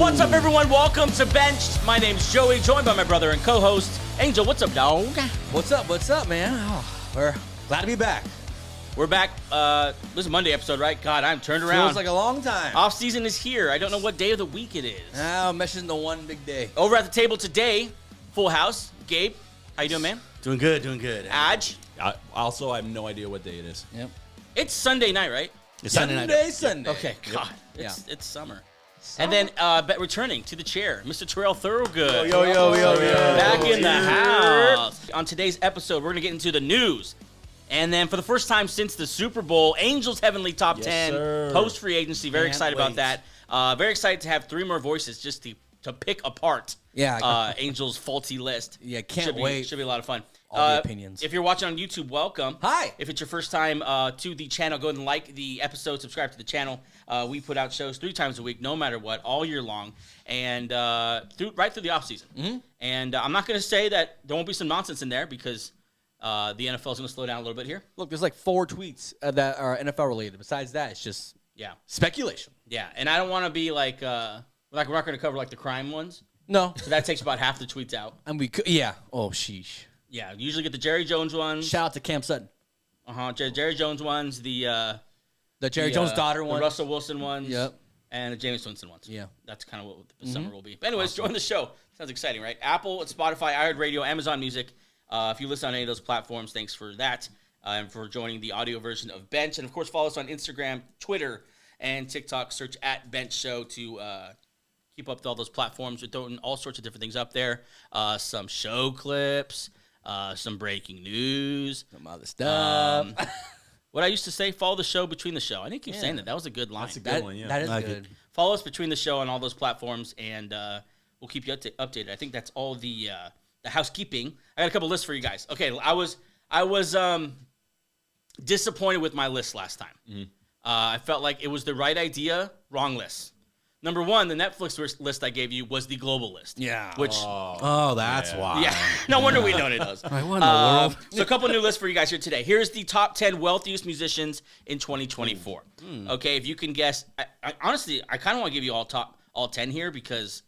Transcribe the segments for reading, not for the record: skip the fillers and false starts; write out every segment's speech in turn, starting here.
What's up, everyone? Welcome to Benched. My name's Joey, joined by my brother and co-host, Angel. What's up, dog? What's up, man? Oh, we're glad to be back. We're back. This is a Monday episode, right? God, I'm turned around. Feels like a long time. Off season is here. I don't know what day of the week it is. Now, meshes into one big day. Over at the table today, full house. Gabe, how you doing, man? Doing good, doing good. Aj. I have no idea what day it is. Yep. It's Sunday night, right? It's Sunday night. Sunday. Okay, God. Yeah. It's summer. And then returning to the chair, Mr. Terrell Thorogood. Yo. Back in the house. On today's episode, we're going to get into the news. And then for the first time since the Super Bowl, Angels Heavenly Top 10 post-free agency. Very excited about that. Very excited to have three more voices just to pick apart Angels' faulty list. Yeah, can't wait. Should be a lot of fun. All the opinions. If you're watching on YouTube, welcome. Hi. If it's your first time to the channel, go ahead and like the episode, subscribe to the channel. We put out shows 3 times a week, no matter what, all year long, and right through the offseason. Mm-hmm. And I'm not going to say that there won't be some nonsense in there because the NFL is going to slow down a little bit here. Look, there's like 4 tweets that are NFL related. Besides that, it's just speculation. Yeah, and I don't want to be like we're not going to cover like the crime ones. No. So that takes about half the tweets out. And we could, yeah. Oh, sheesh. Yeah, usually get the Jerry Jones ones. Shout out to Cam Sutton. Jerry Jones ones, the Jerry Jones' daughter one. The Russell Wilson ones. Yep. And the Jameis Winston ones. Yeah. That's kind of what the summer will be. But anyways, join the show. Sounds exciting, right? Apple, Spotify, iHeartRadio, Amazon Music. If you listen on any of those platforms, thanks for that. And for joining the audio version of Bench. And, of course, follow us on Instagram, Twitter, and TikTok. Search at Bench Show to keep up to all those platforms. We're throwing all sorts of different things up there. Some show clips. Some breaking news. Some other stuff. What I used to say, follow the show between the show. I didn't keep saying that. That was a good line. That's a good one, yeah. That is good. Follow us between the show on all those platforms, and we'll keep you updated. I think that's all the housekeeping. I got a couple lists for you guys. Okay, I was disappointed with my list last time. Mm-hmm. I felt like it was the right idea, wrong list. Number 1, the Netflix list I gave you was the global list. Yeah. Which, That's why. yeah, no wonder we don't know those. What in the world? So a couple new lists for you guys here today. Here's the top 10 wealthiest musicians in 2024. Okay, if you can guess, I honestly, I kind of want to give you all 10 here because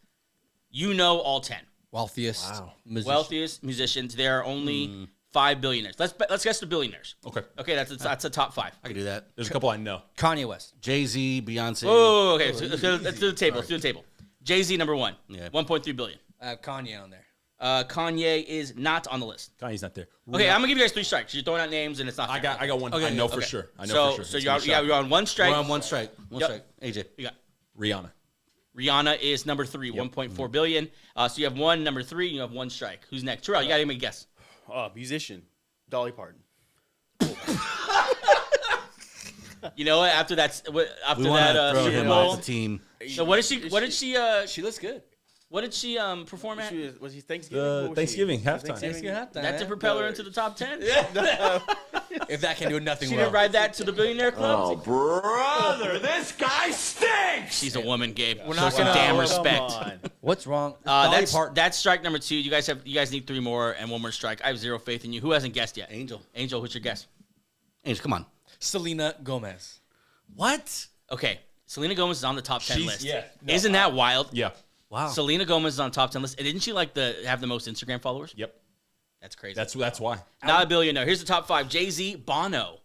you know all 10. Wealthiest Musicians. There are only 5 billionaires. Let's guess the billionaires. Okay, that's a top 5. I can do that. There's a couple I know. Kanye West. Jay-Z, Beyonce. Oh, okay. So let's do the table. Let's do the table. Jay-Z, number 1. Yeah. 1.3 billion. I have Kanye on there. Kanye is not on the list. Kanye's not there. Okay, I'm gonna give you guys 3 strikes. You're throwing out names and it's not fair. I got one. Okay, I know okay. for sure. I know for sure. So you're on 1 strike. We're on 1 strike. One Yep. strike. AJ. You got Rihanna. Rihanna is number 3, 1.4 billion. So you have 1, number 3. You have 1 strike. Who's next? Terrell, you gotta make a guess. Musician, Dolly Parton. You know what? After that We want to throw Super him Bowl. off the team. So what did she? She looks good. What did she perform at? Was she Thanksgiving? What was Thanksgiving she? halftime. That to propel her into the top 10. If that can do nothing She well. didn't ride that to the billionaire club. Oh, brother, this guy stinks. She's a woman, Gabe. We're Show not some gonna- damn come respect. What's wrong? Dolly Parton. That's strike number 2. You guys need 3 more and 1 more strike. I have 0 faith in you. Who hasn't guessed yet? Angel. Angel, who's your guess? Angel, come on. Selena Gomez. What? Okay, Selena Gomez is on the top 10 list. Yeah. Isn't that wild? Yeah. Wow. Selena Gomez is on the top 10 list. And didn't she have the most Instagram followers? Yep. That's crazy. That's why. Not a billionaire. Here's the top 5. Jay-Z, Bono.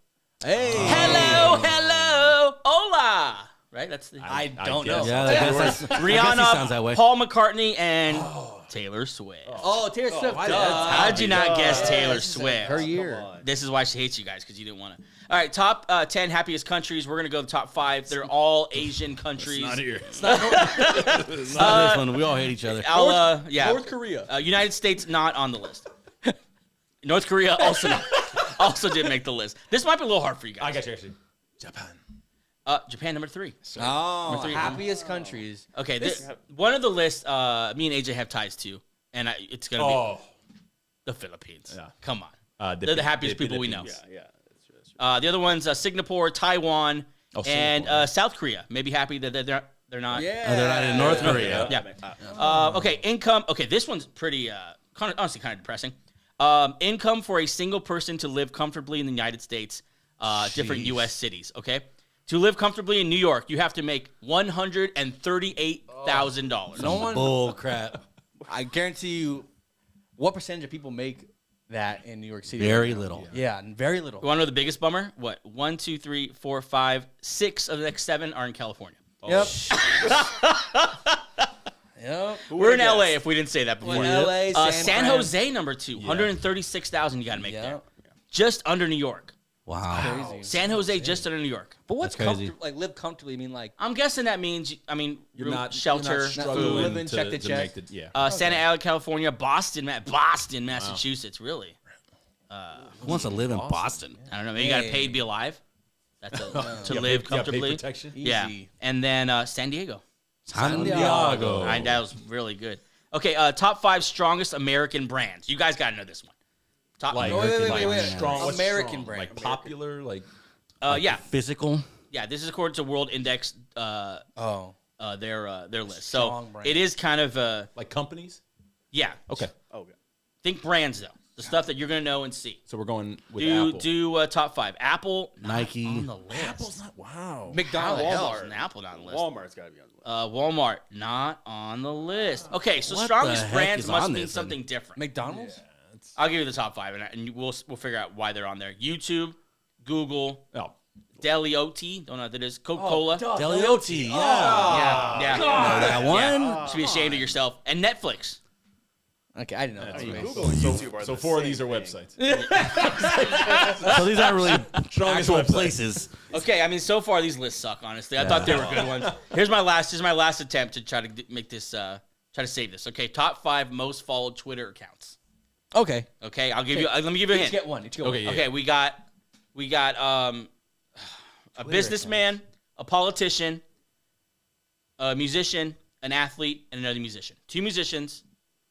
Hey. Hello, hola. Right? That's the I don't know. Yeah, I guess he Rihanna, sounds that way. Paul McCartney, and Taylor Swift. Oh, Taylor Swift. How'd you not guess Taylor Swift? Her year. This is why she hates you guys, because you didn't want to. All right, top 10 happiest countries. We're going to go to the top 5. They're all Asian countries. Not here. It's not this one. We all hate each other. North Korea. United States not on the list. North Korea also didn't make the list. This might be a little hard for you guys. I got you actually. Japan. Japan, number 3. Oh, Number 3. happiest countries. Okay, one of the lists, me and AJ have ties to, and it's going to be the Philippines. Yeah. Come on. They're the happiest people we know. Yeah. That's true. The other one's Singapore, Taiwan, and South Korea. Maybe happy that they're not. Yeah. They're not in North Korea. Yeah. Okay, income. Okay, this one's pretty, honestly kind of depressing. Income for a single person to live comfortably in the United States, different U.S. cities, okay? To live comfortably in New York, you have to make $138,000. No one. Bull crap. I guarantee you, what percentage of people make that in New York City? Very little. Yeah, very little. You want to know the biggest bummer? What? 1, 2, 3, 4, 5, 6 of the next 7 are in California. Yep. Yep. We're in LA if we didn't say that before. LA, San Jose, number 2. 136,000 you got to make there. Just under New York. Wow. Crazy. San Jose just under New York. But what's That's crazy. like live comfortably? I mean, like I'm guessing that means, You're not shelter, struggling living, to, check to to check. make the, yeah. Santa Ana, California, Boston, Massachusetts, really. Who wants to live in Boston? I don't know. Maybe you got to pay to be alive. That's to live comfortably. Protection. Yeah. Easy. And then San Diego. San Diego. That was really good. Okay, top 5 strongest American brands. You guys got to know this one. Top Like, wait. strong. what's American strong? brand. Like popular. Like yeah. Physical. Yeah, this is according to World Index their list. So Strong brand. it is kind of like companies. yeah. Okay. Think brands though. The stuff that you're going to know and see. So we're going with Apple. Do top 5. Apple Nike. not on the list. Apple's not. Wow. McDonald's. How the hell is an Apple not on the list? Walmart's got to be on the list. Walmart not on the list. Okay, so What strongest the heck brands is must on mean this then? something different. McDonald's. I'll give you the top 5, and we'll figure out why they're on there. YouTube, Google, Oh. Deli OT, don't know what that is. Coca-Cola. Delioti. Yeah. Yeah. Know that one. Yeah. Should be ashamed of yourself. And Netflix. Okay, I didn't know that. Google and YouTube are So the 4 of same these are thing. websites. So these aren't really actual websites. places. Okay, I mean, so far these lists suck, honestly. I thought they were good ones. Here's my last attempt to try to make this, try to save this. Okay, top 5 most followed Twitter accounts. Okay. Okay, I'll give you, let me give you a Each hint. get one. Each get Okay, one. yeah. Okay, we got a businessman, a politician, a musician, an athlete, and another musician. 2 musicians,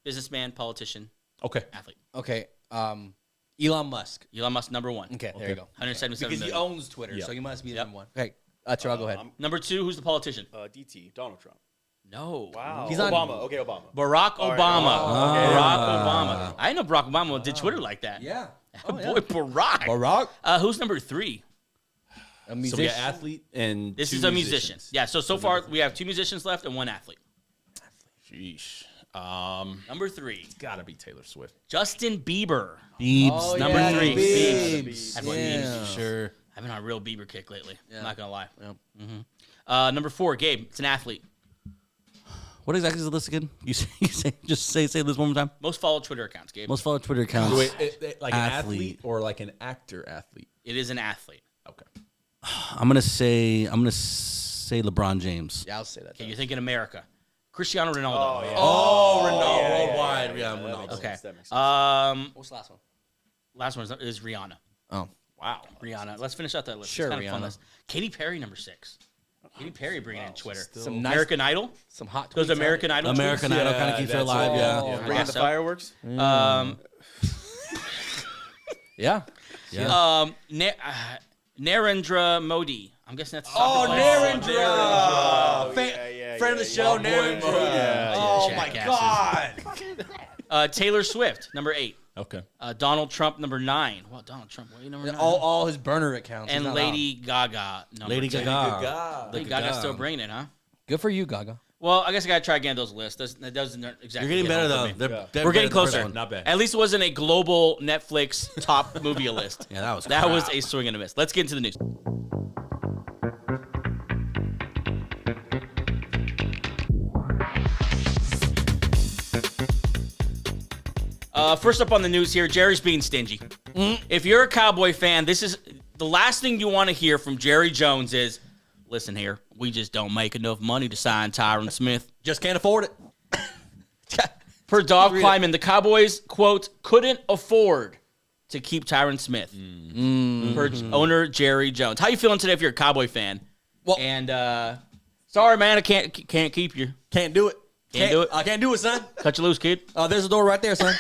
businessman, politician, Okay. athlete. Okay. Elon Musk. Elon Musk, number 1. Okay, there you go. 177 Because he million. owns Twitter, Yeah. so he must be Yep. number one. Okay, Terrell, go ahead. Number 2, who's the politician? DT, Donald Trump. No. Wow. He's on- Obama. Okay, Obama. Barack All right. Obama. Oh, okay. Barack Obama. I didn't know Barack Obama did Twitter like that. Yeah. Boy, Barack. Barack. Who's number 3? A So we musician. got athlete and This 2 is a musician. musicians. Yeah, so far we have 2 musicians left and 1 athlete. Sheesh. Number 3, Gotta be Taylor Swift. Justin Bieber. Biebs. Oh, Number yeah, 3. Biebs. Biebs. That's Yeah. Sure. I've been on a real Bieber kick lately. Yeah. I'm not going to lie. Yep. Number 4, Gabe. It's an athlete. What exactly is the list again? You say the list one more time. Most followed Twitter accounts, Gabe. Most followed Twitter accounts. Like an athlete or like an actor athlete? It is an athlete. Okay. I'm gonna say LeBron James. Yeah, I'll say that. Okay, you're thinking America. Cristiano Ronaldo. Oh, yeah. Oh, Ronaldo yeah, worldwide. Yeah, that Ronaldo. makes Okay. sense, that makes sense. What's the last one? Last one is Rihanna. Oh. Wow. Rihanna. Let's finish out that list. Sure, It's kind of fun Rihanna. list. Katy Perry, number 6. Katy Perry bringing in Twitter. Some nice, American Idol. some hot tweets. Those American Idol. American tweets? Idol kind of keeps her that's alive. all. Yeah. Yeah. Bring in the so. fireworks. Yeah. Narendra Modi. I'm guessing that's. Oh, Narendra. Yeah, Friend of the show, Narendra. Yeah. Oh my Jackasses. God. Taylor Swift, number 8. Okay. Donald Trump, number 9. Well, Donald Trump, way number 9. All his burner accounts. And He's not Lady Gaga, number Lady 10. Gaga. Lady Gaga still bringing it, huh? out. Good for you, Gaga. Well, I guess I gotta try again those lists. That doesn't exactly. You're getting hit better home though. for me. They're We're getting better than the first closer. one. Not bad. At least it wasn't a global Netflix top movie list. Yeah, that was That crap. was a swing and a miss. Let's get into the news. First up on the news here, Jerry's being stingy. If you're a Cowboy fan, this is the last thing you want to hear from Jerry Jones is, listen here, we just don't make enough money to sign Tyron Smith. Just can't afford it. Per Dog Climbing, the Cowboys, quote, couldn't afford to keep Tyron Smith. Per owner Jerry Jones. How you feeling today if you're a Cowboy fan? Well- And sorry, man, I can't keep you. Can't do it. Can't do it? I can't do it, son. Cut you loose, kid. There's a door right there, son.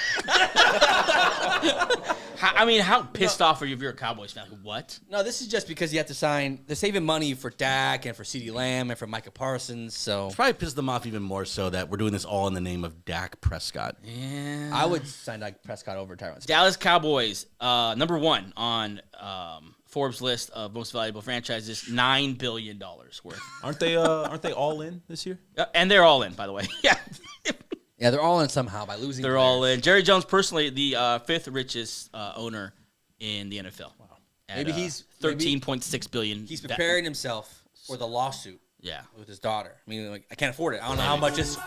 How pissed off are you if you're a Cowboys fan? Like, what? No, this is just because you have to sign. They're saving money for Dak and for CeeDee Lamb and for Micah Parsons. So Probably pissed them off even more so that we're doing this all in the name of Dak Prescott. Yeah. I would sign Dak Prescott over Tyron Smith. Dallas Cowboys, number 1 on Forbes list of most valuable franchises, $9 billion worth. Aren't they all in this year? And they're all in, by the way. Yeah. Yeah, they're all in somehow by losing. They're all in. Jerry Jones, personally, the fifth richest owner in the NFL. Wow. Maybe he's $13.6 billion. He's preparing himself for the lawsuit. Yeah. With his daughter. I mean, like, I can't afford it. I don't know how much this.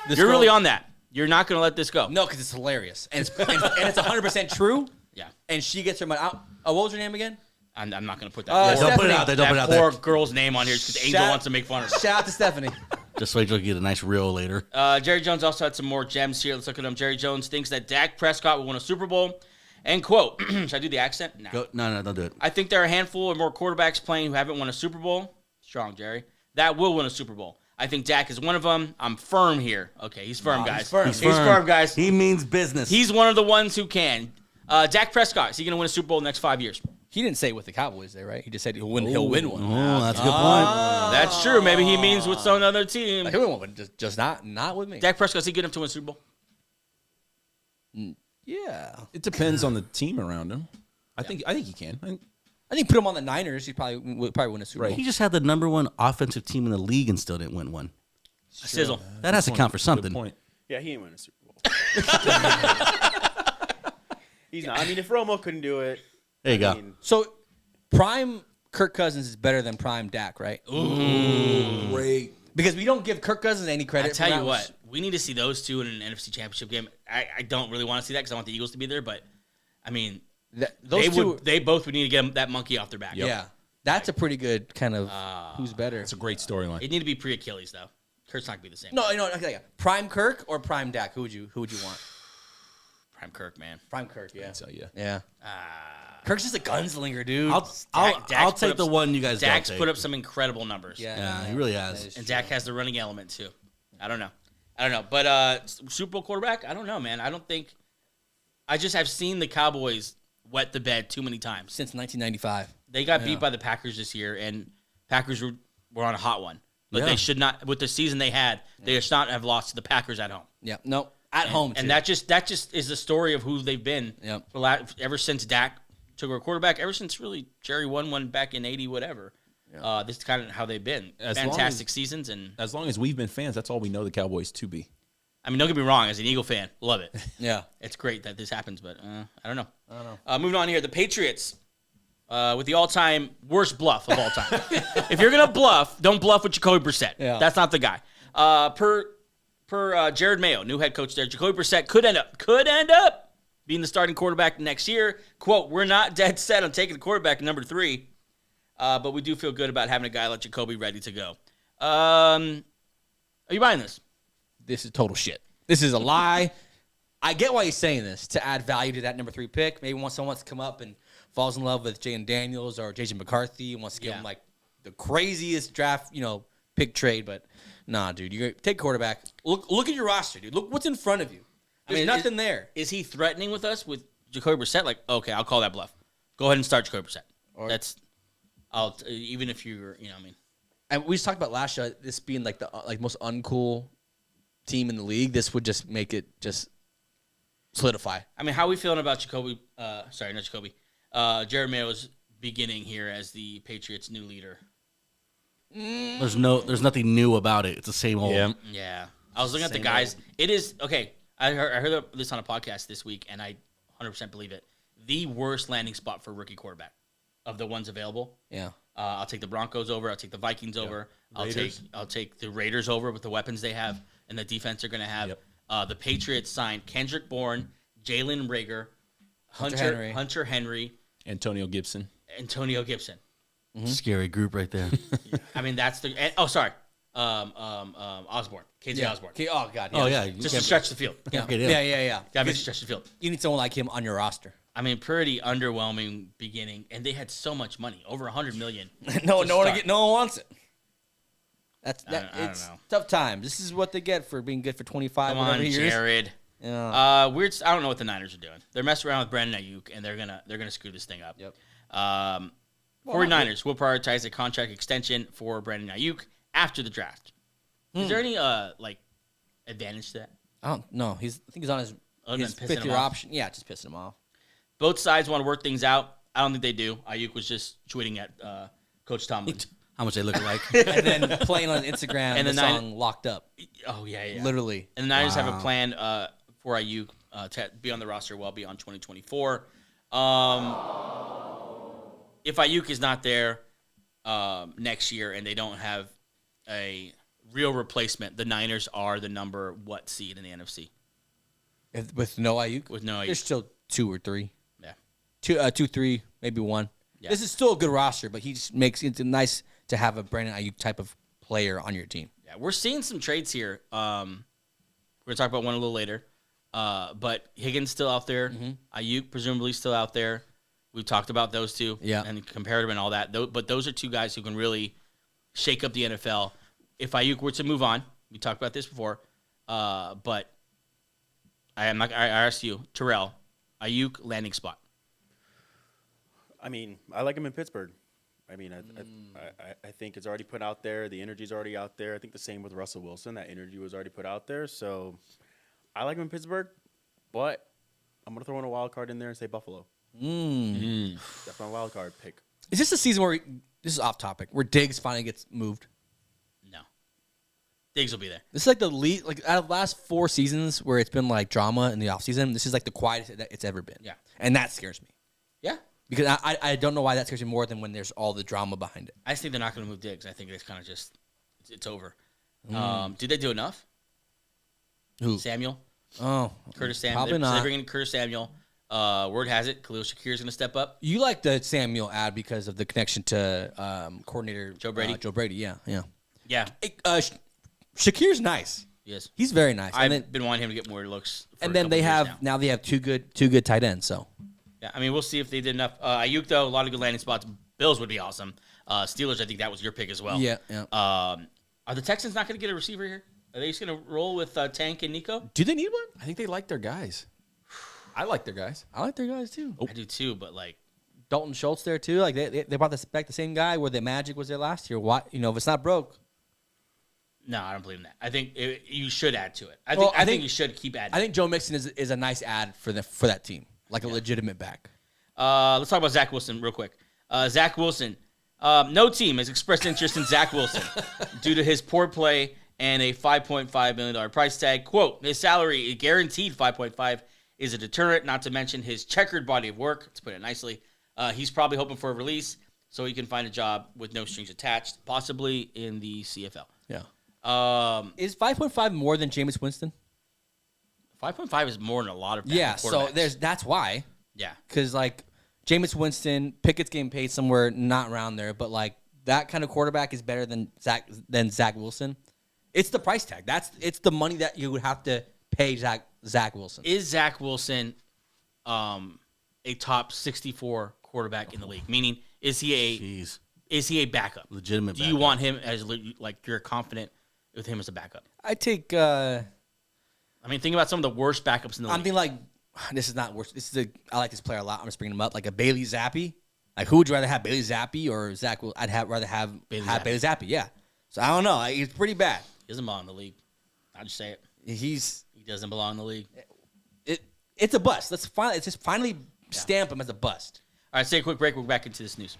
You're really on that. You're not going to let this go. No, because it's hilarious and it's 100% true. Yeah. And she gets her money. Oh, what was her name again? I'm not going to put that. Don't put it out there. Don't put it out there. Poor girl's name on here because Angel wants to make fun of her. Shout out to Stephanie. Just wait till you get a nice reel later. Jerry Jones also had some more gems here. Let's look at them. Jerry Jones thinks that Dak Prescott will win a Super Bowl. And quote, should I do the accent? No. No, don't do it. I think there are a handful of more quarterbacks playing who haven't won a Super Bowl. Strong, Jerry. That will win a Super Bowl. I think Dak is one of them. I'm firm here. Okay, he's firm, guys. He's He's firm, guys. He means business. He's one of the ones who can. Dak Prescott, is he going to win a Super Bowl in the next 5 years? He didn't say it with the Cowboys there, right? He just said he'll win one. Oh, that's a good point. That's true. Maybe he means with some other team. He'll win one, but just not with me. Dak Prescott, is he good enough to win a Super Bowl? Yeah. It depends on the team around him. I think he can. I think put him on the Niners, he'd probably win a Super Bowl. He just had the number one offensive team in the league and still didn't win one. Sizzle. That has to count for something. Good point. Yeah, he ain't winning a Super Bowl. He's not. I mean, if Romo couldn't do it. There you go. So, prime Kirk Cousins is better than prime Dak, right? Ooh. Great. Because we don't give Kirk Cousins any credit. I tell you what, we need to see those two in an NFC Championship game. I don't really want to see that because I want the Eagles to be there, but I mean, they both would need to get that monkey off their back. Yep. Yeah, that's a pretty good kind of who's better. It's a great storyline. It need to be pre-Achilles though. Kurt's not gonna be the same. No, okay. Prime Kirk or prime Dak? Who would you want? Prime Kirk, man. Prime Kirk, yeah. So yeah. Yeah. Kirk's just a gunslinger, dude. I'll take the one you guys Dak's don't put take. up some incredible numbers. Yeah, he really has. And Dak has the running element too. I don't know. But Super Bowl quarterback, I don't know, man. I don't think. I just have seen the Cowboys wet the bed too many times. Since 1995. They got beat by the Packers this year, and Packers were on a hot one. But they should not, with the season they had, they should not have lost to the Packers at home. Yeah, no, at home. And that just is the story of who they've been. Yep. Ever since Dak took over quarterback, ever since really Jerry won one back in 80, whatever. Yeah. This is kind of how they've been. Fantastic seasons. And as long as we've been fans, that's all we know the Cowboys to be. I mean, don't get me wrong. As an Eagle fan, love it. Yeah. It's great that this happens, but I don't know. Moving on here, the Patriots. With the all-time worst bluff of all time. If you're gonna bluff, don't bluff with Jacoby Brissett. Yeah. That's not the guy. Per Jared Mayo, new head coach there, Jacoby Brissett could end up being the starting quarterback next year. Quote: "We're not dead set on taking the quarterback at number 3, but we do feel good about having a guy like Jacoby ready to go." Are you buying this? This is total shit. This is a lie. I get why he's saying this to add value to that number 3 pick. Maybe someone wants to come up and falls in love with Jalen Daniels or JJ McCarthy and wants to give him like the craziest draft, pick trade. But nah, dude, you take quarterback. Look at your roster, dude. Look what's in front of you. There's nothing there. Is he threatening with us with Jacoby Brissett? Like, okay, I'll call that bluff. Go ahead and start Jacoby Brissett. Even if you're, And we just talked about last year, this being like the most uncool team in the league. This would just make it just solidify. I mean, how are we feeling about Jacoby? Sorry, not Jacoby. Jared Mayo's beginning here as the Patriots' new leader. There's nothing new about it. It's the same old. Yeah. I was looking at the guys. It is okay. I heard this on a podcast this week, and I 100% believe it. The worst landing spot for rookie quarterback of the ones available. Yeah. I'll take the Broncos over. I'll take the Vikings over. I'll take the Raiders over with the weapons they have and the defense they're going to have. Yep. The Patriots signed Kendrick Bourne, Jalen Reagor, Hunter Henry. Antonio Gibson. Mm-hmm. Scary group right there. I mean, that's the. Osborne. KJ Osborne. Oh, God. Yeah. Oh, yeah. Just to stretch the field. Yeah. Got to stretch the field. You need someone like him on your roster. I mean, pretty underwhelming beginning, and they had so much money, over $100 million. No one wants it. I don't know. Tough times. This is what they get for being good for 25 Come on, years. Jared. Yeah. Weird. I don't know what the Niners are doing. They're messing around with Brandon Aiyuk, and they're gonna screw this thing up. Yep. 49ers will prioritize a contract extension for Brandon Aiyuk after the draft. Is there any advantage to that? I don't know. I think he's on his Other than pissing him fifth-year off? option. Yeah, just pissing him off. Both sides want to work things out. I don't think they do. Aiyuk was just tweeting at Coach Tomlin. How much they look alike. And then playing on Instagram And the the song Locked Up. Oh, yeah. Literally. And the Niners have a plan for Aiyuk to be on the roster well beyond 2024. If Aiyuk is not there next year and they don't have a real replacement, the Niners are the number what seed in the NFC? With no Aiyuk? With no Aiyuk. There's still 2 or 3. Yeah. 2, 3, maybe 1. Yeah. This is still a good roster, but he just makes it nice to have a Brandon Aiyuk type of player on your team. Yeah, we're seeing some trades here. We're going to talk about one a little later. But Higgins still out there. Aiyuk presumably still out there. We talked about those two and compared them and all that. But those are 2 guys who can really shake up the NFL. If Aiyuk were to move on, we talked about this before, but I asked you, Terrell, Aiyuk landing spot. I mean, I like him in Pittsburgh. I mean, I think it's already put out there. The energy's already out there. I think the same with Russell Wilson. That energy was already put out there. So I like him in Pittsburgh, but I'm going to throw in a wild card in there and say Buffalo. That's my wild card pick. Is this a season where, this is off topic, where Diggs finally gets moved? No. Diggs will be there. This is like the lead, like out of the last 4 seasons where it's been like drama in the offseason, this is like the quietest that it's ever been. Yeah. And that scares me. Yeah. Because I don't know why that scares me more than when there's all the drama behind it. I just think they're not going to move Diggs. I think it's kind of just, it's over. Did they do enough? Who? Samuel? Oh. Curtis Samuel. Probably They're not. bringing in Curtis Samuel. Word has it, Khalil Shakir is going to step up. You like the Samuel ad because of the connection to coordinator Joe Brady? Joe Brady, yeah. Yeah. Shakir's nice. Yes. He's very nice. I've been wanting him to get more looks. And then they have now they have two good tight ends. So yeah, I mean we'll see if they did enough. Aiyuk though, a lot of good landing spots. Bills would be awesome. Steelers, I think that was your pick as well. Yeah. Are the Texans not going to get a receiver here? Are they just going to roll with Tank and Nico? Do they need one? I think they like their guys. I like their guys. I like their guys too. I do too, but like Dalton Schultz there too. Like they brought back the same guy where the Magic was there last year. What if it's not broke? no, I don't believe in that. I think you should add to it. I think you should keep adding. I think Joe Mixon is a nice ad for that team, like a legitimate back. Let's talk about Zach Wilson real quick. Zach Wilson, no team has expressed interest in Zach Wilson due to his poor play and a $5.5 million price tag. Quote, his salary, guaranteed $5.5, is a deterrent, not to mention his checkered body of work, to put it nicely. He's probably hoping for a release so he can find a job with no strings attached, possibly in the CFL. Yeah. Is 5.5 more than Jameis Winston? 5.5 is more than a lot of Yeah, so quarterbacks. that's why. Yeah. Because, like, Jameis Winston, Pickett's getting paid somewhere not around there, but, like, that kind of quarterback is better than Zach Wilson. It's the price tag. It's the money that you would have to pay Zach Wilson. Is Zach Wilson a top 64 quarterback in the league? Meaning, is he a backup? Legitimate Do you want him as, like, you're confident with him as a backup? I take... I mean, think about some of the worst backups in the league. I mean, like, this is not worse. I like this player a lot. I'm just bringing him up. Like a Bailey Zappi. Like, who would you rather have, Bailey Zappi or Zach? Rather have Bailey Zappi. Yeah. So I don't know. He's pretty bad. He doesn't belong in the league. I'll just say it. He doesn't belong in the league. It's a bust. Let's finally stamp him as a bust. All right, say a quick break. We're back into this news.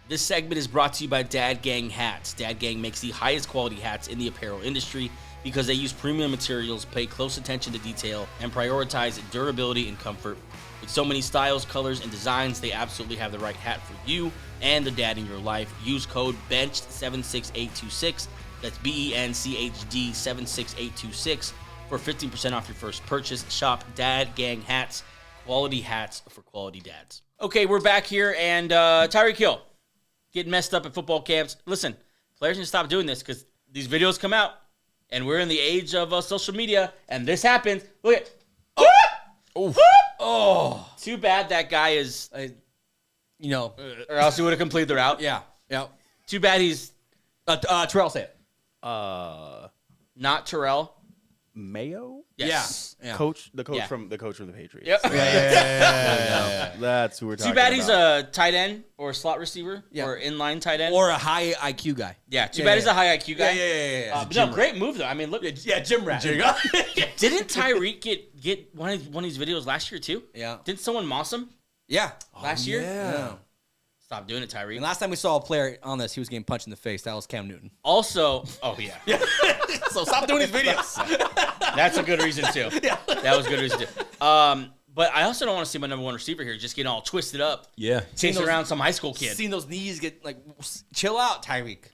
This segment is brought to you by Dad Gang Hats. Dad Gang makes the highest quality hats in the apparel industry because they use premium materials, pay close attention to detail, and prioritize durability and comfort. With so many styles, colors, and designs, they absolutely have the right hat for you and the dad in your life. Use code BENCHED76826. That's BENCHD 76826 for 15% off your first purchase. Shop Dad Gang Hats, quality hats for quality dads. Okay, we're back here, and Tyreke Hill getting messed up at football camps. Listen, players need to stop doing this because these videos come out, and we're in the age of social media, and this happens. Look at oh! Too bad that guy is, or else he would have completed the route. Yeah. Too bad he's Terrell, say it. not Terrell. Mayo? Yes. Yeah. The coach from the Patriots. Yep. That's who we're talking Too bad about. he's a tight end or a slot receiver Yeah. or inline tight end. Or a high IQ guy. yeah, too bad he's a high IQ guy. Yeah. No, great move though. I mean, look. Yeah, gym rat. Didn't Tyreke get one of these videos last year too? Yeah. Didn't someone moss him? Yeah. last year. Yeah. Stop doing it, Tyreke. And last time we saw a player on this, he was getting punched in the face. That was Cam Newton. Also, yeah. So stop doing these videos. That's a good reason too. That was a good reason too. But I also don't want to see my number one receiver here just getting all twisted up, Yeah. chasing around some high school kid. Seen those knees get like, chill out, Tyreke.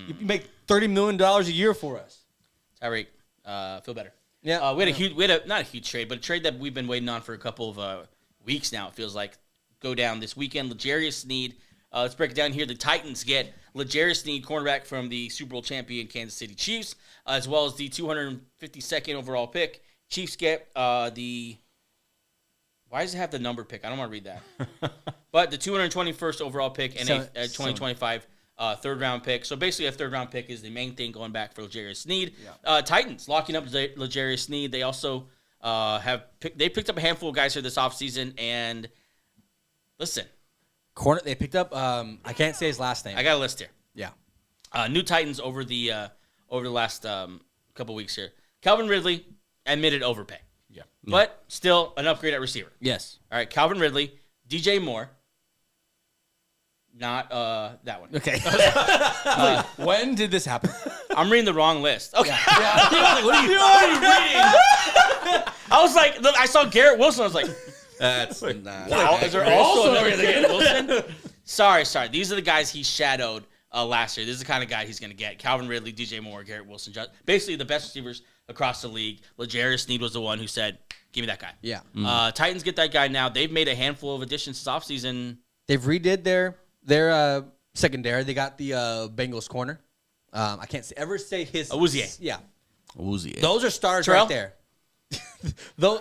You make $30 million a year for us. Tyreke, feel better. Yeah. We had a not a huge trade, but a trade that we've been waiting on for a couple of weeks now. It feels like go down this weekend. L'Jarius Sneed. Let's break it down here. The Titans get L'Jarius Sneed, cornerback from the Super Bowl champion Kansas City Chiefs, as well as the 252nd overall pick. Chiefs get the. Why does it have the number pick? I don't want to read that. But the 221st overall pick and a 2025 third-round pick. So basically a third-round pick is the main thing going back for L'Jarius Sneed. Yeah. Titans locking up L'Jarius Sneed. They also they picked up a handful of guys here this offseason. And listen. Corner, they picked up, I can't say his last name. I got a list here. Yeah. New Titans over the last couple weeks here. Calvin Ridley, admitted overpay. Yeah. But still an upgrade at receiver. Yes. All right, Calvin Ridley, DJ Moore. Not that one. Okay. When did this happen? I'm reading the wrong list. Okay. Yeah. What are you reading? I was like, look, I saw Garrett Wilson. I was like, That's not. wow, is there also another Garrett Wilson? Sorry. These are the guys he shadowed last year. This is the kind of guy he's going to get. Calvin Ridley, DJ Moore, Garrett Wilson. Basically the best receivers across the league. L'Jarius Sneed was the one who said, give me that guy. Yeah. Titans get that guy now. They've made a handful of additions this offseason. They've redid their secondary. They got the Bengals corner. I can't ever say his. Awuzie. Yeah. Awuzie. Those are stars Terrell? right there. Those.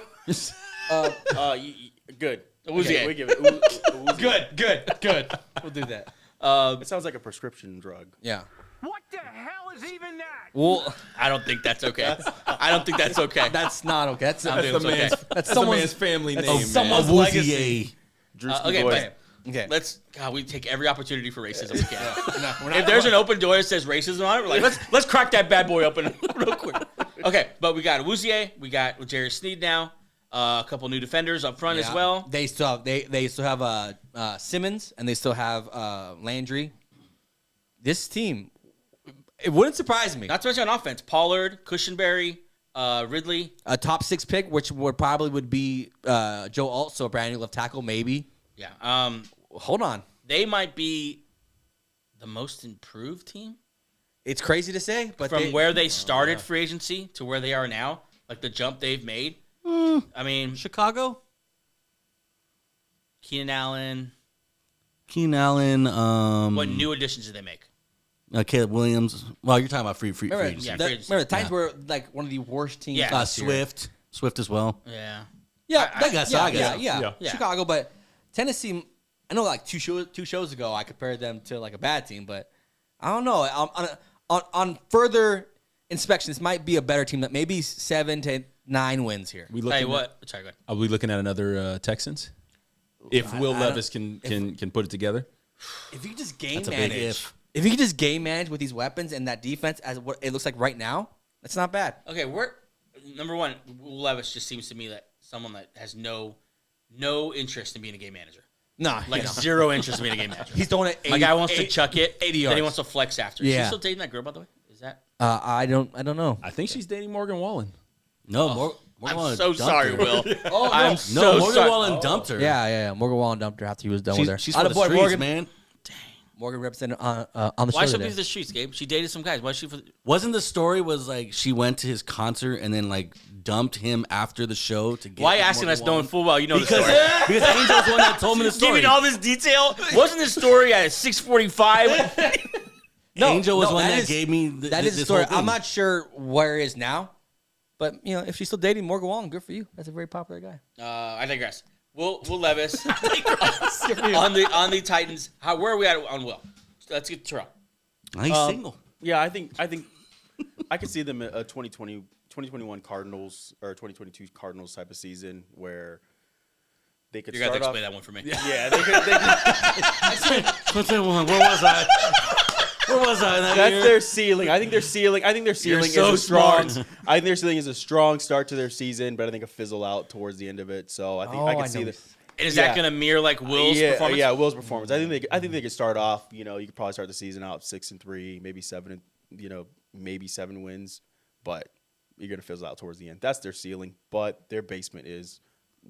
Good. Awuzie. We give it. Awuzie. Good. We'll do that. It sounds like a prescription drug. Yeah. What the hell is even that? Well, I don't think that's okay. I don't think that's okay. that's not okay. That's I don't think okay. it's okay. That's the someone's man's family that's name, someone's man. legacy. Awuzie. Okay, boys. but Okay. we take every opportunity for racism we can. If there's an open door that says racism on it, we're like, let's crack that bad boy open real quick. Okay, but we got Awuzie, we got L'Jarius Sneed now, a couple new defenders up front as well. They still have Simmons and they still have Landry. This team, it wouldn't surprise me. Not to mention on offense, Pollard, Cushenberry, Ridley. A top 6 pick, which would be Joe Alt, so a brand new left tackle, maybe. Yeah. Hold on. They might be the most improved team It's crazy to say, but from where they started free agency to where they are now, like the jump they've made. I mean, Chicago. Keenan Allen. What What new additions did they make? Caleb Williams. Well, you're talking about free remember, agency. Yeah, remember the Titans were like one of the worst teams. Yeah. last year. Swift as well. Yeah. Yeah, I guess. yeah. Yeah. Chicago, but Tennessee. I know, like two shows ago, I compared them to like a bad team, but I don't know. On further inspection, this might be a better team. That maybe 7 to 9 wins here. We Tell looking you what. Sorry, go ahead. Are we looking at another Texans? If Will Levis can put it together, If you just game That's a big manage, if. if you can just game manage with these weapons and that defense as what it looks like right now, that's not bad. Okay, number one, Will Levis just seems to me that someone that has no interest in being a game manager. Nah, Like zero interest in being a game manager. he's throwing it. My guy wants to chuck it, 80 then he yards. wants to flex after. Is Yeah. she still dating that girl, by the way? Is that? I don't know. I think she's dating Morgan Wallen. No, I'm Morgan so Wallen sorry, dumped her. Will. I'm No, so Morgan sorry. Wallen dumped her. Yeah. Morgan Wallen dumped her after he was done with her. She's for the Attaboy, streets, Morgan. man. Morgan represented on the Why show should today. be for the streets, Gabe? She dated some guys. Why she for? Wasn't the story was like she went to his concert and then like dumped him after the show to get? Why are you asking Morgan us knowing full well you know the Because story? because Angel's the one that told me the story. Giving all this detail. Wasn't this story at 6:45? Angel was no, one that that is- gave me That is the this story. whole thing. I'm not sure where it is now, but if she's still dating Morgan Wallen, good for you. That's a very popular guy. I digress. Will Levis on the Titans. Where are we at on Will? Let's get Terrell. He's single. Yeah, I think I could see them a 2021 Cardinals or 2022 Cardinals type of season where they could You got to start off. explain that one for me. Yeah, they could. Where was I? Where was I? That That's year? their ceiling. I think their ceiling is so a strong. smart. I think their ceiling is a strong start to their season, but I think a fizzle out towards the end of it. So I think I can see that. And is that going to mirror like Will's performance? Yeah, Will's performance. I think they could start off. You could probably start the season out 6-3, maybe 7. Maybe 7 wins, but you're gonna fizzle out towards the end. That's their ceiling, but their basement is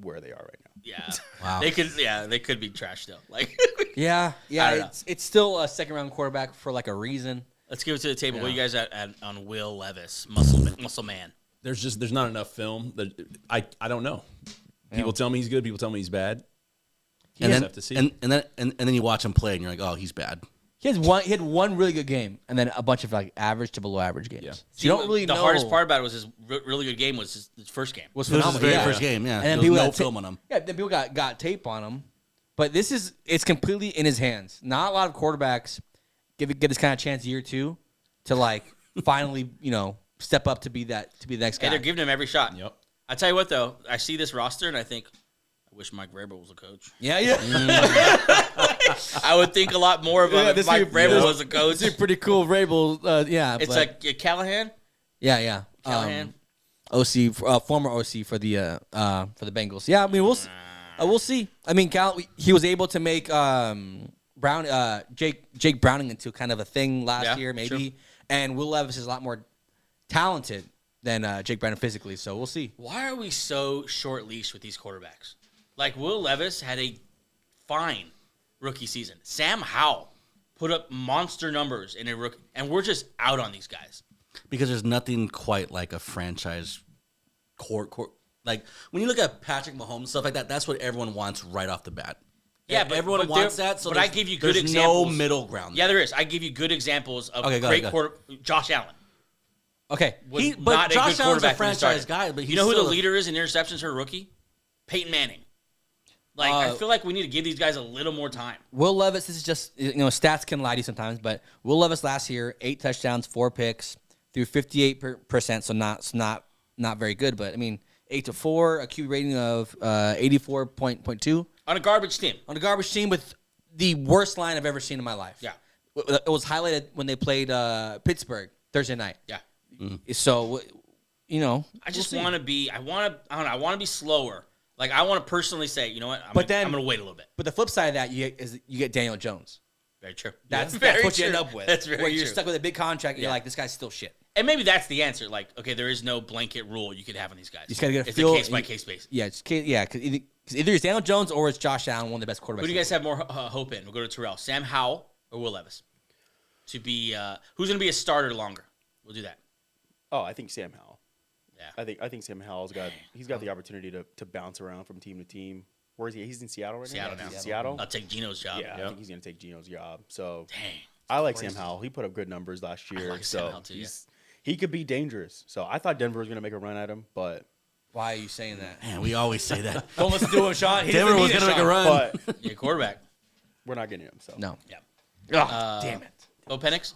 where they are right now. Yeah, Wow. They could be trash though. Like, Yeah. I don't know. It's still a second round quarterback for like a reason. let's give it to the table. What are you guys at on Will Levis, muscle man? There's not enough film. That I don't know. People tell me he's good. People tell me he's bad. You And just then, have to see. and then you watch him play, and you're like, oh, he's bad. He had one really good game, and then a bunch of like average to below average games. Yeah. So you don't really know. The hardest part about it was his really good game was his first game. was It was his phenomenal. very first game, yeah. And then There people was no got film on him. Yeah, then people got tape on him. But it's completely in his hands. Not a lot of quarterbacks get this kind of chance year 2 to like finally step up to be the next guy. Hey, they're giving him every shot. Yep. I tell you what though, I see this roster and I think, I wish Mike Vrabel was a coach. Yeah. I would think a lot more of him if Mike Vrabel was a coach. It's a pretty cool Vrabel. It's like Callahan. Yeah. Callahan. OC, former OC for the Bengals. Yeah, I mean we'll see. I mean, he was able to make Jake Browning into kind of a thing last year, maybe. Sure. And Will Levis is a lot more talented than Jake Browning physically. So we'll see. Why are we so short leash with these quarterbacks? Like Will Levis had a fine rookie season. Sam Howell put up monster numbers in a rookie, and we're just out on these guys. Because there's nothing quite like a franchise court. Like when you look at Patrick Mahomes stuff like that, that's what everyone wants right off the bat. Yeah, but everyone wants that. So but I give you good there's examples. no middle ground. Yeah, there is. I give you good examples of Okay, go great ahead. quarter. Josh Allen. Okay. Was But not Josh a good Allen's a quarterback when he franchise started. guy, but he's you know who the still leader is in interceptions for a rookie? Peyton Manning. Like I feel like we need to give these guys a little more time. Will Levis, this is just stats can lie to you sometimes, but Will Levis last year 8 touchdowns, 4 picks, threw 58%, so not very good. But I mean 8-4, a QB rating of 84.2 On a garbage team. on a garbage team with the worst line I've ever seen in my life. Yeah. It was highlighted when they played Pittsburgh Thursday night. Yeah. So, I just want to be. I want to be slower. Like I want to personally say, you know what? I'm going to wait a little bit. But the flip side of that, you get Daniel Jones. Very true. That's very what you true. end up with. That's very where you're true. stuck with a big contract and you're like, this guy's still shit. And maybe that's the answer. Like, okay, there is no blanket rule you could have on these guys. You just gotta get a it's feel. a case by case basis. Yeah, because either it's Daniel Jones or it's Josh Allen, one of the best quarterbacks. Who do you guys have more hope in? We'll go to Terrell. Sam Howell or Will Levis? To be who's going to be a starter longer? We'll do that. Oh, I think Sam Howell. Yeah. I think Sam Howell's got the opportunity to bounce around from team to team. Where is he? He's in Seattle right Seattle now. now. Seattle. I'll take Gino's job. Yeah, I think he's going to take Gino's job. So Dang. I like Sam Howell. He put up good numbers last year. like Sam So Howell too, he could be dangerous. So I thought Denver was going to make a run at him, but Why are you saying that? Man, we always say that. Don't listen to him, Sean. He Denver doesn't was need going to it, make a Sean. run. but Yeah, quarterback. we're not getting him. So No. Yeah. Oh, damn it. Bo Penix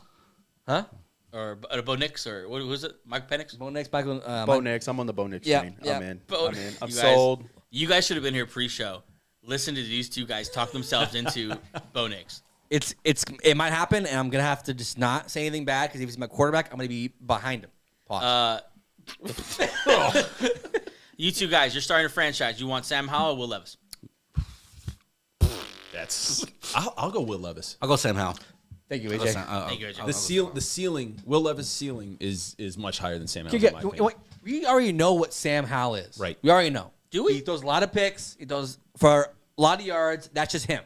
Huh? or Bo Nix or what was it? Mike Penix. Bo Nix, Michael. Bo Nix. I'm on the Bo Nix Yeah, train. yeah. I'm in. Bo- I'm in. I'm You guys- sold. You guys should have been here pre-show. Listen to these two guys talk themselves into Bo Nix. It might happen, and I'm gonna have to just not say anything bad because if he's my quarterback, I'm gonna be behind him. Pause. You two guys, you're starting a franchise. You want Sam Howell or Will Levis? That's. I'll go Will Levis. I'll go Sam Howell. Thank you, I'll go AJ. Thank you, AJ. The ceiling. Will Levis' ceiling is much higher than Sam Howell. Yeah, in my opinion. we already know what Sam Howell is. Right. We already know. Do we? He throws a lot of picks. He throws for a lot of yards. That's just him.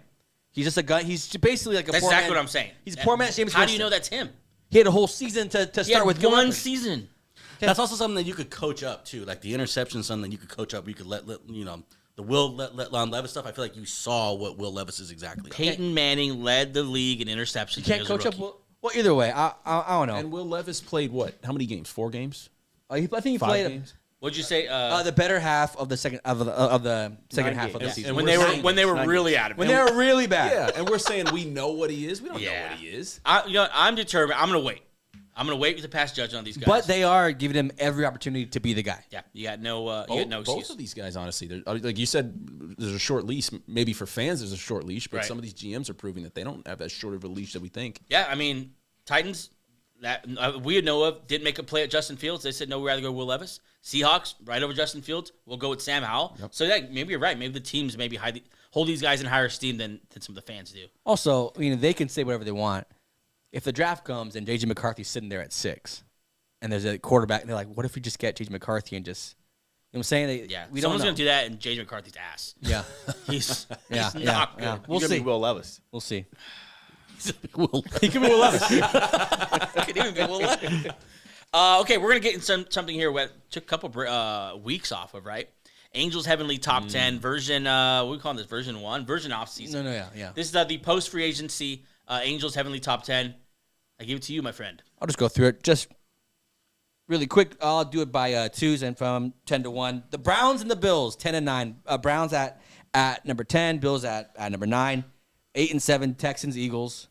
He's just a gun. He's basically like a That's poor exactly man. what I'm saying. He's a poor man's James How do you Winston. know that's him? He had a whole season to He start had with. good one record. season. That's also something that you could coach up too, like the interception, something that you could coach up. You could let the Will Levis stuff. I feel like you saw what Will Levis is exactly. Peyton Manning led the league in interceptions. You can't as a coach up. rookie. Well, either way, I don't know. And Will Levis played what? How many games? 4 games? I think he 5 played games? What'd you say? the better half of the second of the second half of the games. season. And when we're they were saying- really out of it. when they were really bad. Yeah, and we're saying we know what he is. We don't know Yeah. what he is. I'm determined. I'm gonna wait. I'm gonna wait to pass judgment on these guys. But they are giving him every opportunity to be the guy. yeah, you got no Both excuse. of these guys, honestly, like you said, there's a short leash. Maybe for fans, there's a short leash, but Right. some of these GMs are proving that they don't have that short of a leash that we think. Yeah, I mean Titans that we know of didn't make a play at Justin Fields. They said no, we'd rather go Will Levis. Seahawks right over Justin Fields. We'll go with Sam Howell. Yep. So yeah, maybe you're right. Maybe the teams maybe hold these guys in higher esteem than some of the fans do. Also, they can say whatever they want. If the draft comes and J.J. McCarthy's sitting there at 6, and there's a quarterback, and they're like, what if we just get J.J. McCarthy and just, you know what I'm saying? Someone's going to do that in J.J. McCarthy's ass. Yeah. He's Yeah. not good. Yeah. We'll see. Will Levis. We'll see. He can be Will Levis. Could even be Will Levis. Okay, we're going to get in something here we took a couple weeks off of, right? Angels Heavenly Top 10 version, what are we calling this? Version 1? Version off season. No, yeah. This is the post-free agency Angels Heavenly Top 10. I give it to you, my friend. I'll just go through it. Just really quick. I'll do it by twos and from 10 to 1. The Browns and the Bills, 10 and 9. Browns at number 10. Bills at number 9. 8 and 7. Texans, Eagles.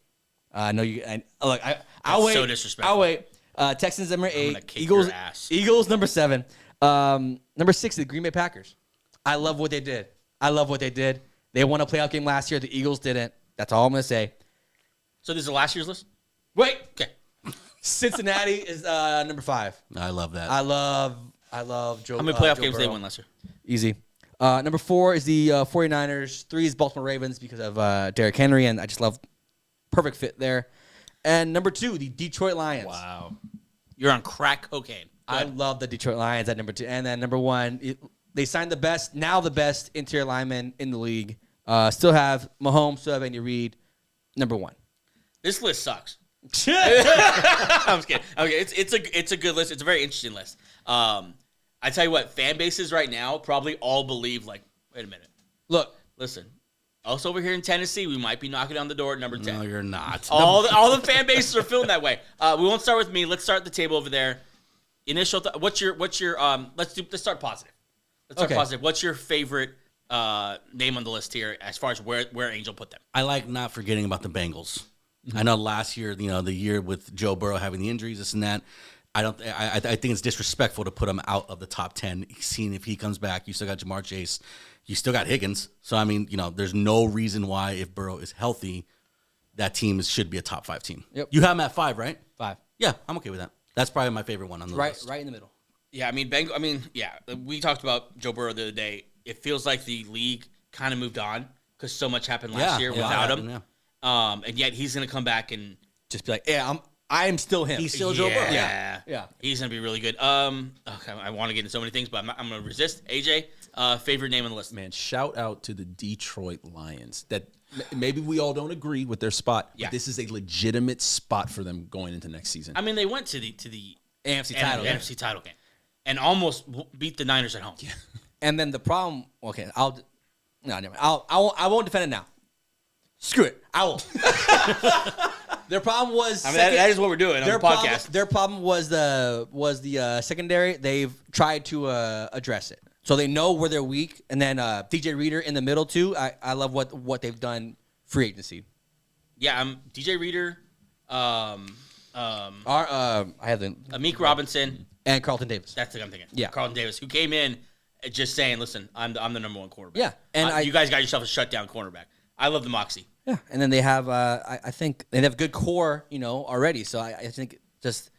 No, you. Look, I'll wait. So disrespectful. I'll wait. Texans number 8. gonna kick Eagles. your ass. Eagles number 7. Number 6, the Green Bay Packers. I love what they did. They won a playoff game last year. The Eagles didn't. That's all I'm gonna say. So this is the last year's list? Wait. Okay. Cincinnati is number 5. I love that. I love Joe. How many playoff Joe games did they Burrow. win last year? Easy. Number 4 is the 49ers. 3 is Baltimore Ravens because of Derrick Henry, and I just love perfect fit there. And number 2, the Detroit Lions. Wow. You're on crack cocaine. I love the Detroit Lions at number 2. And then number 1, they signed the best interior lineman in the league. Still have Mahomes, still have Andy Reid. Number 1. This list sucks. I'm just kidding. Okay, it's a good list. It's a very interesting list. I tell you what, fan bases right now probably all believe wait a minute. Look, Listen, us over here in Tennessee, we might be knocking on the door at number 10. No, you're not. All the fan bases are feeling that way. We won't start with me. Let's start at the table over there. Initial what's your let's start positive. Let's start Okay. positive. What's your favorite name on the list here as far as where Angel put them? I like not forgetting about the Bengals. I know last year, the year with Joe Burrow having the injuries, this and that. I think it's disrespectful to put him out of the top 10. Seeing if he comes back, you still got Jamar Chase, you still got Higgins. So there's no reason why if Burrow is healthy, that team should be a top 5 team. Yep. You have him at 5, right? 5. Yeah, I'm okay with that. That's probably my favorite one on the list. Right in the middle. Yeah, we talked about Joe Burrow the other day. It feels like the league kind of moved on because so much happened last year without him. Yeah. And yet he's going to come back and Just be like, yeah, I'm still him. He's still Joe Burrow. Yeah. He's going to be really good. Okay, I want to get into so many things, but I'm going to resist. AJ, favorite name on the list? Man, shout out to the Detroit Lions. That maybe we all don't agree with their spot, Yeah. but this is a legitimate spot for them going into next season. I mean, they went to the AFC title. game. NFC title game and almost beat the Niners at home. Yeah. And then the problem. Okay, never mind. I won't defend it now. Screw it. I won't. Their problem was. that is what we're doing on the podcast. Their problem was the secondary. They've tried to address it, so they know where they're weak. And then DJ Reader in the middle too. I love what they've done free agency. Yeah, DJ Reader, I have the Amik Robinson. and Carlton Davis. That's the I'm thinking. Yeah. Carlton Davis, who came in just saying, "Listen, I'm the number 1 quarterback." Yeah, and you guys got yourself a shutdown cornerback. I love the moxie. Yeah, and then they have I think they have good core, already. So I think just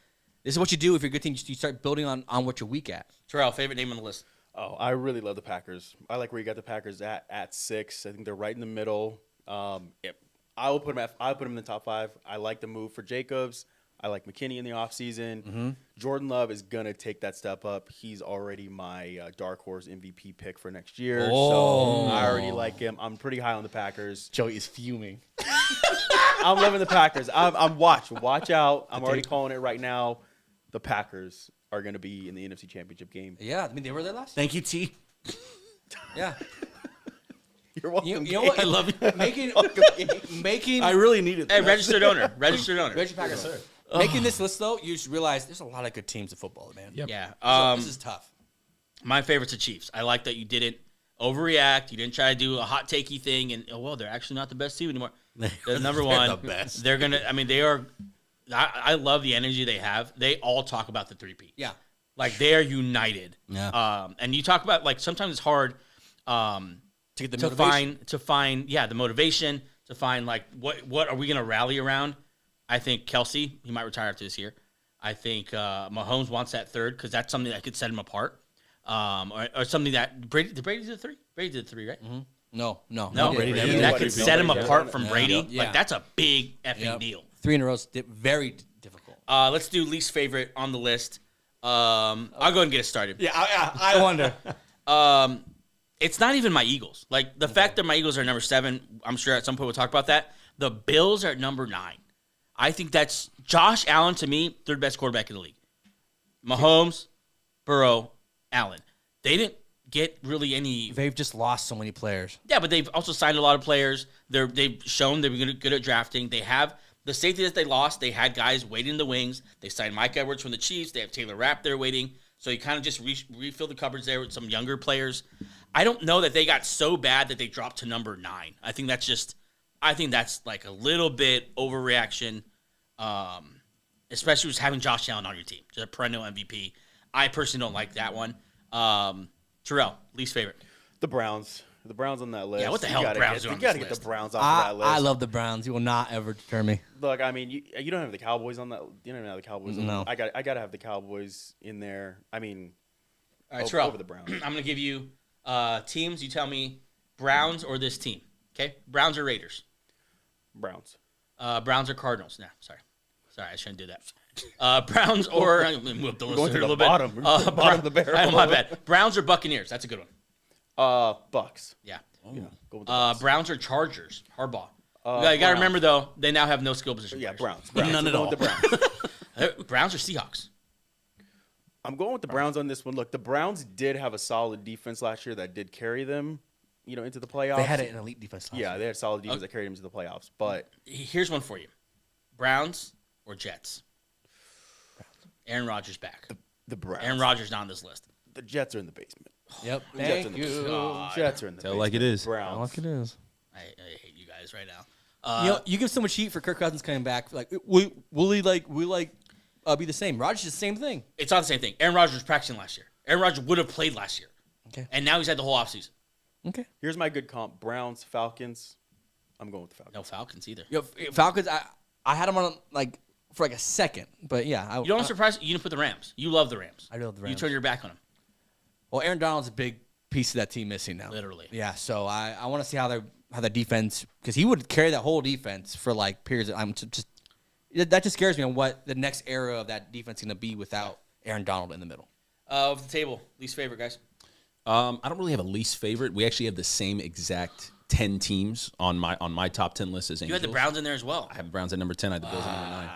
this is what you do if you're a good team. You start building on what you're weak at. Terrell, favorite name on the list? Oh, I really love the Packers. I like where you got the Packers at 6. I think they're right in the middle. Yep. I will put them in the top 5. I like the move for Jacobs. I like McKinney in the offseason. Mm-hmm. Jordan Love is going to take that step up. He's already my dark horse MVP pick for next year. Oh. So I already like him. I'm pretty high on the Packers. Joey is fuming. I'm loving the Packers. I'm watch out. I'm already calling it right now. The Packers are going to be in the NFC Championship game. Yeah, I mean they were there last. Thank you, T. Yeah. You're welcome. You know what? I love you. Making I really needed Hey, that. registered owner. Registered owner. Reggie Packers. Making this list though, you just realize there's a lot of good teams of football, man. Yep. Yeah. This is tough. My favorite's the Chiefs. I like that you didn't overreact. You didn't try to do a hot takey thing, and they're actually not the best team anymore. They're number 1. the best. They're gonna. I mean, they are. I love the energy they have. They all talk about the 3-peat. Yeah. Like they are united. Yeah. And you talk about sometimes it's hard. To get the to motivation. find the motivation to find what are we gonna rally around. I think Kelsey, he might retire after this year. I think Mahomes wants that 3rd because that's something that could set him apart, or something that Brady did the 3. Brady did the 3, right? Mm-hmm. No. Brady Brady. that could set him Brady. apart from Brady. Yeah. Like that's a big effing deal. 3 in a row is very difficult. Let's do least favorite on the list. I'll go ahead and get it started. Yeah, I wonder. It's not even my Eagles. Like the fact that my Eagles are number 7, I'm sure at some point we'll talk about that. The Bills are at number 9. I think that's Josh Allen to me, third best quarterback in the league. Mahomes, Burrow, Allen. They didn't get really any. They've just lost so many players. Yeah, but they've also signed a lot of players. They've shown they're good at drafting. They have the safety that they lost. They had guys waiting in the wings. They signed Mike Edwards from the Chiefs. They have Taylor Rapp there waiting. So you kind of just refill the cupboards there with some younger players. I don't know that they got so bad that they dropped to number 9. I think that's like a little bit overreaction, especially with having Josh Allen on your team, just a perennial MVP. I personally don't like that one. Terrell, least favorite. The Browns. The Browns on that list. Yeah, what the hell You Browns gotta are on get this the list? Browns off of that list. I love the Browns. You will not ever deter me. Look, I mean, you don't have the Cowboys on that. You don't have the Cowboys. No. I gotta have the Cowboys in there. I mean, All right, Terrell, over the Browns. I'm going to give you teams. You tell me Browns or this team. Okay? Browns or Raiders? Browns. Browns or Cardinals? No, sorry, I shouldn't do that. Browns or move the list Going a to little the bit. bottom. Bottom of the barrel. I know, my bad. Browns or Buccaneers? That's a good one. Bucks. Yeah. Yeah, go with the Bucks. Browns or Chargers? Harbaugh. You got to Browns. remember though, they now have no skill position. Yeah, players. Browns. None at We're all. going with the Browns. Browns or Seahawks? I'm going with the Browns on this one. Look, the Browns did have a solid defense last year that did carry them, into the playoffs. They had an elite defense last Yeah, year. they had solid defense that carried them to the playoffs. But Here's one for you: Browns or Jets? Aaron Rodgers back. the Browns. Aaron Rodgers not on this list. The Jets are in the basement. Yep. Jets are in the basement. Jets are in the Tell basement. like it is. Browns. it is. I hate you guys right now. You give so much heat for Kirk Cousins coming back. Like, will he be the same? Rodgers is the same thing. It's not the same thing. Aaron Rodgers was practicing last year. Aaron Rodgers would have played last year. Okay. And now he's had the whole offseason. Okay. Here's my good comp: Browns, Falcons. I'm going with the Falcons. No Falcons either. Yo, Falcons. I had them on for a second, but yeah. You know, I'm surprised you didn't put the Rams. You love the Rams. I love the You Rams. turn your back on them. Well, Aaron Donald's a big piece of that team missing now. Literally. Yeah. So I want to see how the defense, because he would carry that whole defense for periods. That just scares me on what the next era of that defense is going to be without Aaron Donald in the middle. Of the table, least favorite, guys. I don't really have a least favorite. We actually have the same exact 10 teams on my top 10 list as Angels. You had the Browns in there as well. I have the Browns at number 10. I had the Bills at number 9.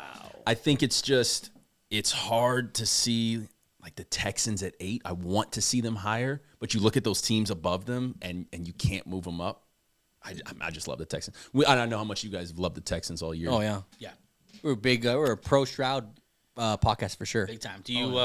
I think it's hard to see like the Texans at 8. I want to see them higher, but you look at those teams above them and you can't move them up. I just love the Texans. I don't know how much you guys have loved the Texans all year. Oh yeah. Yeah, We're a pro Stroud podcast for sure. big time. Do you?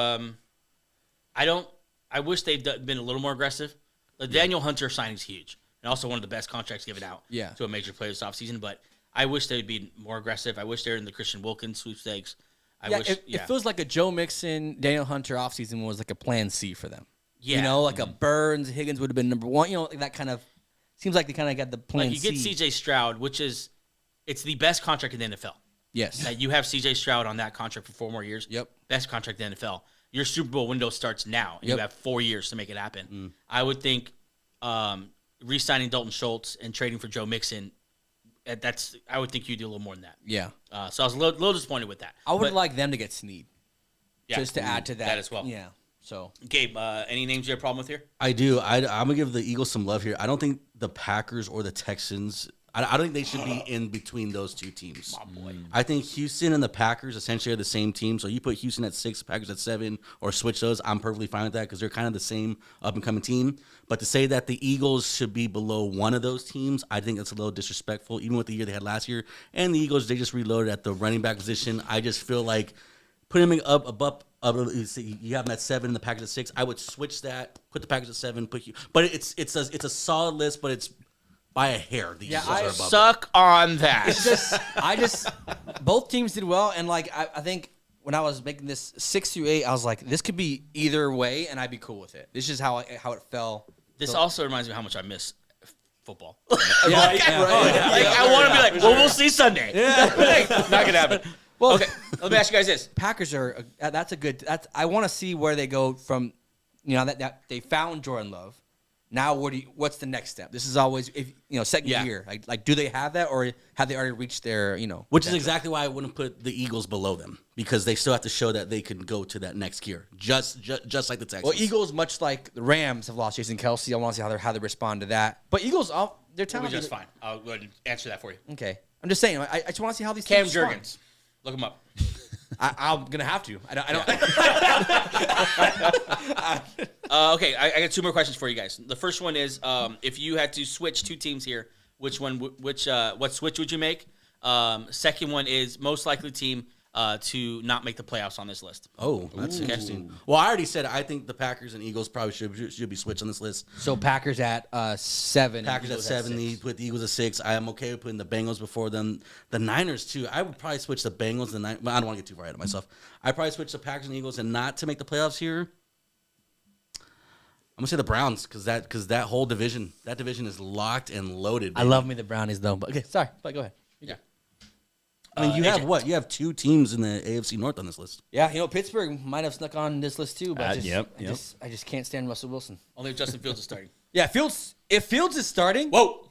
I wish they'd been a little more aggressive. The Daniel Hunter signing's huge, and also one of the best contracts given out to a major player this offseason. But I wish they'd be more aggressive. I wish they were in the Christian Wilkins sweepstakes. It feels like a Joe Mixon, Daniel Hunter offseason was like a plan C for them. Yeah. Like a Burns, Higgins would have been number 1. Like that kind of seems like they kind of got the plan Like you C. get C.J. Stroud, it's the best contract in the NFL. Yes. That you have C.J. Stroud on that contract for 4 more years. Yep. Best contract in the NFL. Your Super Bowl window starts now, and Yep. you have 4 years to make it happen. I would think re-signing Dalton Schultz and trading for Joe Mixon, I would think you'd do a little more than that. Yeah. So I was a little disappointed with that. I would But, like them to get Sneed yeah, just to add to that as well. Yeah. So Gabe, any names you have a problem with here? I do. I'm gonna give the Eagles some love here. I don't think the Packers or the Texans. I don't think they should be in between those two teams. I think Houston and the Packers essentially are the same team. So you put Houston at 6, Packers at 7, or switch those. I'm perfectly fine with that because they're kind of the same up and coming team. But to say that the Eagles should be below one of those teams, I think that's a little disrespectful. Even with the year they had last year, and the Eagles, they just reloaded at the running back position. I just feel like putting them up above. You have them at 7, the Packers at 6. I would switch that. Put the Packers at 7. But it's a solid list, but it's by a hair. The Eagles are above Suck on that. both teams did well, and I think when I was making this 6 through 8, I was like, this could be either way, and I'd be cool with it. This is how it fell. This also reminds me how much I miss football. I want to be like, well, we'll see Sunday. Not gonna happen. Well, Okay, let me ask you guys this. Packers are I want to see where they go from. That they found Jordan Love, Now, what's the next step? This is always, second year. Like, do they have that, or have they already reached their, Which is exactly why I wouldn't put the Eagles below them, because they still have to show that they can go to that next gear, just like the Texans. Well, Eagles, much like the Rams, have lost Jason Kelsey. I want to see how they respond to that. But Eagles, they're We'll be talented. just fine. I'll go ahead and answer that for you. Okay, I'm just saying. I just want to see how these Cam teams respond. Jurgens. Look him up. I'm gonna have to. I don't. Okay, I got two more questions for you guys. The first one is, if you had to switch two teams here, what switch would you make? Second one is most likely team to not make the playoffs on this list. Oh, that's interesting. Well, I already said I think the Packers and Eagles probably should be switched on this list. So Packers at 7. Packers at 7, put the Eagles at 6. I am okay with putting the Bengals before them. The Niners, too. I would probably switch the Bengals and Niners. Well, I don't want to get too far ahead of myself. I'd probably switch the Packers and Eagles, and not to make the playoffs here. I'm going to say the Browns, because that whole division, is locked and loaded. I love me the Brownies, though. But okay, sorry. But go ahead. Yeah. I mean, you AJ. have what? You have 2 teams in the AFC North on this list. Yeah, Pittsburgh might have snuck on this list too, but I Yep. just can't stand Russell Wilson. Only if Justin Fields is starting. Yeah, if Fields is starting, Whoa.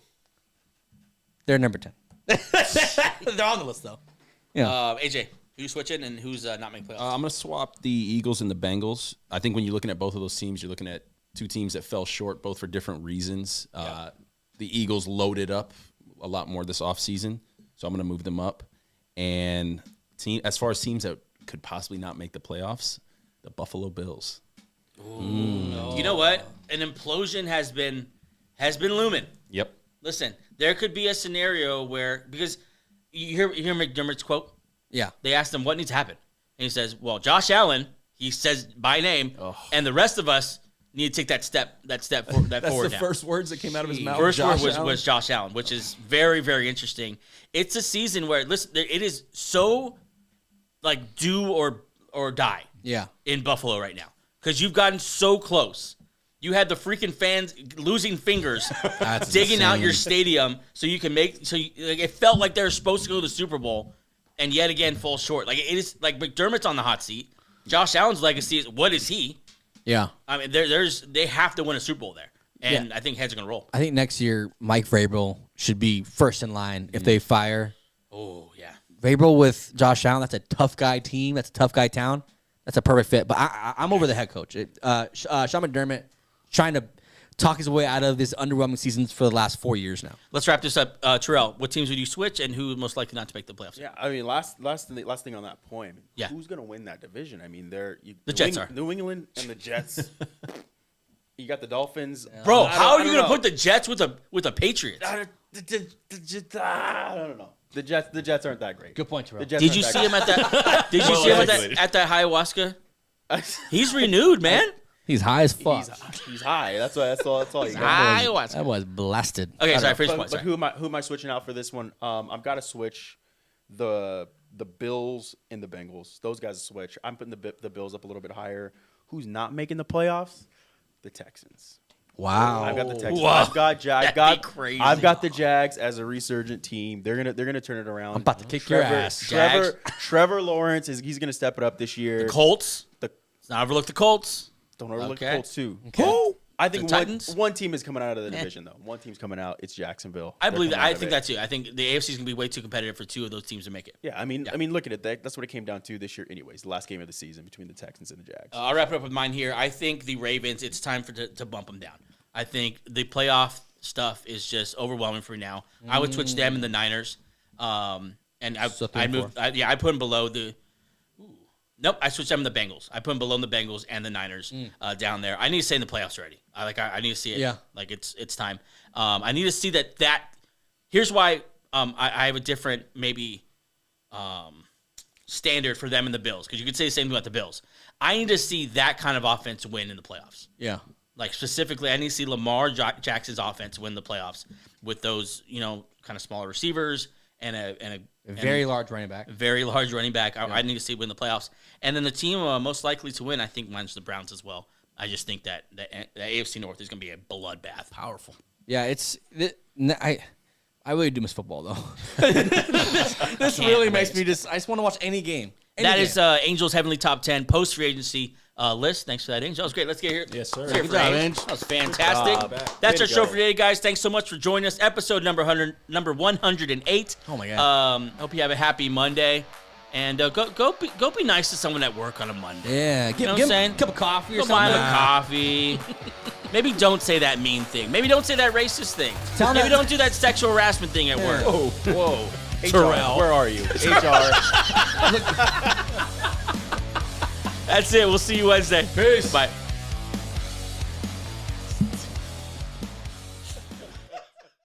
they're number 10. They're on the list though. Yeah. AJ, who's switching and who's not making playoffs? I'm going to swap the Eagles and the Bengals. I think when you're looking at both of those teams, you're looking at 2 teams that fell short, both for different reasons. The Eagles loaded up a lot more this offseason, so I'm going to move them up. And as far as teams that could possibly not make the playoffs, the Buffalo Bills. You know what? An implosion has been looming. Yep. Listen, there could be a scenario where, because you hear McDermott's quote. Yeah. They asked him what needs to happen, and he says, "Well, Josh Allen," he says by name, and the rest of us need to take that step That's forward. the now. first words that came out of his mouth. First Josh word Allen. was Josh Allen, which is very, very interesting. It's a season where, listen, it is so like do or die Yeah. in Buffalo right now, because you've gotten so close. You had the freaking fans losing fingers, That's digging out insane. your stadium so you can make. It felt like they were supposed to go to the Super Bowl, and yet again fall short. Like, it is like McDermott's on the hot seat. Josh Allen's legacy is, what is he? Yeah. I mean, they have to win a Super Bowl there, and I think heads are gonna roll. I think next year Mike Vrabel should be first in line if they fire Oh yeah, Vrabel with Josh Allen. That's a tough guy team. That's a tough guy town. That's a perfect fit. But I'm over the head coach. Sean McDermott trying to talk his way out of this underwhelming seasons for the last 4 years now. let's wrap this up. Terrell, what teams would you switch, and who most likely not to make the playoffs? Yeah, I mean, last thing on that point. I mean, Yeah. who's going to win that division? I mean, The Jets are. New England and the Jets. You got the Dolphins. Bro, I how are you don't gonna know. put the Jets with the Patriots? I don't know. The Jets aren't that great. Good point, Terrell. The Jets Did aren't you that see great. him at that? Did you see him at that ayahuasca? He's renewed, man. He's high as fuck. He's high. That's all you got. Ayahuasca. That was blasted. Okay, sorry. First But, point. but Sorry. who am I switching out for this one? I've got to switch the Bills and the Bengals. Those guys switch. I'm putting the Bills up a little bit higher. Who's not making the playoffs? The Texans. Wow. I've got the Texans. Wow. That'd be crazy. I've got the Jags as a resurgent team. They're gonna turn it around. I'm about to kick your ass. Trevor Lawrence he's gonna step it up this year. Colts. The- Let's not overlook the Colts. Don't overlook Okay. the Colts too. Okay. I think The Titans? one team is coming out of the division though. One team's coming out. It's Jacksonville. I They're believe that. coming out I of think it. that too. I think the AFC is gonna be way too competitive for two of those teams to make it. Yeah, I mean, look at it. That's what it came down to this year, anyways. The last game of the season between the Texans and the Jags. I'll wrap it up with mine here. I think the Ravens, it's time to bump them down. I think the playoff stuff is just overwhelming for me now. I would switch them and the Niners. And So I 3-4. moved. I put them below the. Nope, I switched them to the Bengals. I put them below the Bengals and the Niners down there. I need to stay in the playoffs already. I need to see it. Yeah. Like it's time. I need to see that. Here's why I have a different maybe standard for them and the Bills, because you could say the same thing about the Bills. I need to see that kind of offense win in the playoffs. Yeah. Like specifically, I need to see Lamar Jackson's offense win the playoffs with those kind of smaller receivers and a Very large running back. very large running back. I need to see win the playoffs. And then the team most likely to win, I think, mine's the Browns as well. I just think that the AFC North is going to be a bloodbath. Powerful. Yeah, I really do miss football though. This really makes me I just want to watch any game. That is Angels Heavenly Top 10 post free agency. list. Thanks for that, Inge. That was great. Let's get here. Yes, sir. Let's hear it Good for job, Inge. Inge. That was fantastic. job. That's Way our to show go. for today, guys. Thanks so much for joining us. Episode number 108. Oh my God. Hope you have a happy Monday. And go be nice to someone at work on a Monday. Yeah, You know give what I'm him saying? a cup of coffee or Go buy something. him a coffee. Maybe don't say that mean thing. Maybe don't say that racist thing. Tell him Maybe that- don't do that sexual harassment thing at work. Whoa. Terrell. Where are you? HR. That's it. We'll see you Wednesday. Peace. Bye.